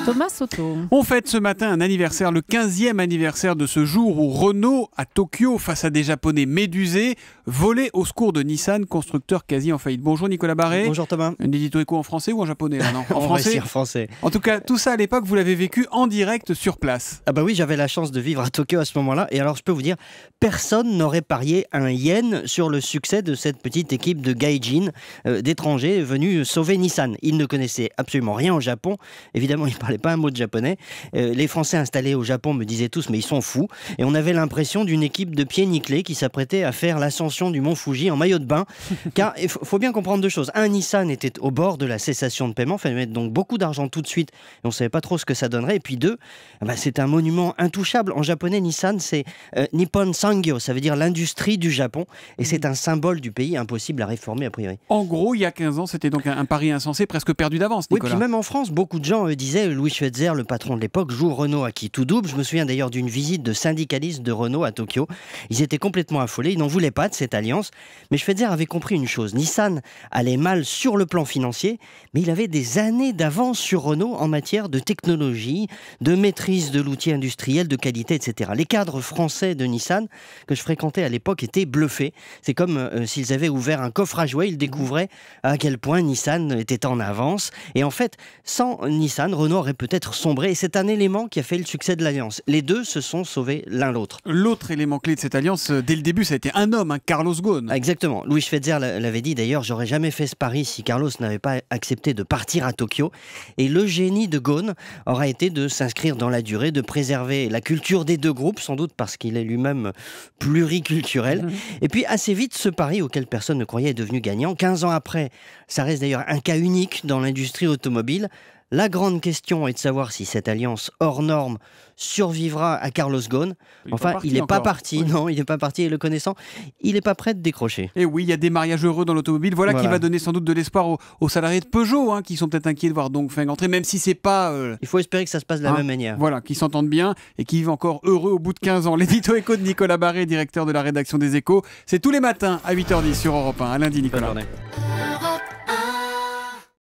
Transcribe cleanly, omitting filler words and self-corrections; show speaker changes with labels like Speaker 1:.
Speaker 1: Thomas Soto.
Speaker 2: On fête ce matin un anniversaire, le 15e anniversaire de ce jour où Renault, à Tokyo, face à des Japonais médusés, volait au secours de Nissan, constructeur quasi en faillite. Bonjour Nicolas Barré.
Speaker 3: Bonjour Thomas.
Speaker 2: Un édito éco en français ou en japonais là, non? En
Speaker 3: français. Français.
Speaker 2: En tout cas, tout ça à l'époque, vous l'avez vécu en direct sur place.
Speaker 3: Ah bah oui, j'avais la chance de vivre à Tokyo à ce moment-là. Et alors, je peux vous dire, personne n'aurait parié un yen sur le succès de cette petite équipe de gaijin, d'étrangers venus sauver Nissan. Ils ne connaissaient absolument rien au Japon. Évidemment, ils ne parlaient pas un mot de japonais. Les Français installés au Japon me disaient tous, mais ils sont fous. Et on avait l'impression d'une équipe de pieds nickelés qui s'apprêtait à faire l'ascension du mont Fuji en maillot de bain. Car il faut bien comprendre deux choses. Un, Nissan était au bord de la cessation de paiement. Il fallait mettre donc beaucoup d'argent tout de suite. Et on ne savait pas trop ce que ça donnerait. Et puis deux, c'est un monument intouchable. En japonais, Nissan, c'est Nippon Sangyo. Ça veut dire l'industrie du Japon. Et c'est un symbole du pays impossible à réformer a priori.
Speaker 2: En gros, il y a 15 ans, c'était donc un pari insensé, presque perdu d'avance, Nicolas.
Speaker 3: Oui, puis même en France, beaucoup de gens disaient, Louis Schweitzer, le patron de l'époque, joue Renault à qui tout double. Je me souviens d'ailleurs d'une visite de syndicalistes de Renault à Tokyo. Ils étaient complètement affolés, ils n'en voulaient pas de cette alliance. Mais Schweitzer avait compris une chose, Nissan allait mal sur le plan financier, mais il avait des années d'avance sur Renault en matière de technologie, de maîtrise de l'outil industriel, de qualité, etc. Les cadres français de Nissan, que je fréquentais à l'époque, étaient bluffés. C'est comme s'ils avaient ouvert un coffre à jouets, ils découvraient à quel point Nissan était en avance. Et en fait, sans Nissan, Renault aurait peut-être sombré. Et c'est un élément qui a fait le succès de l'alliance. Les deux se sont sauvés l'un l'autre.
Speaker 2: L'autre élément clé de cette alliance, dès le début, ça a été un homme, Carlos Ghosn.
Speaker 3: Exactement. Louis Schweitzer l'avait dit d'ailleurs, j'aurais jamais fait ce pari si Carlos n'avait pas accepté de partir à Tokyo. Et le génie de Ghosn aura été de s'inscrire dans la durée, de préserver la culture des deux groupes, sans doute parce qu'il est lui-même pluriculturel. Et puis assez vite, ce pari auquel personne ne croyait est devenu gagnant. 15 ans après, ça reste d'ailleurs un cas unique dans l'industrie automobile. La grande question est de savoir si cette alliance hors norme survivra à Carlos Ghosn. Enfin, il n'est pas parti. Non, il n'est pas parti. Et le connaissant, il n'est pas prêt de décrocher.
Speaker 2: Et oui, il y a des mariages heureux dans l'automobile. Voilà qui va donner sans doute de l'espoir aux salariés de Peugeot, qui sont peut-être inquiets de voir Dongfeng entrer, même si c'est pas...
Speaker 3: Il faut espérer que ça se passe de la même manière.
Speaker 2: Voilà, qu'ils s'entendent bien et qu'ils vivent encore heureux au bout de 15 ans. L'édito éco de Nicolas Barré, directeur de la rédaction des Échos. C'est tous les matins à 8h10 sur Europe 1. À lundi, Nicolas.
Speaker 3: Bonne journée.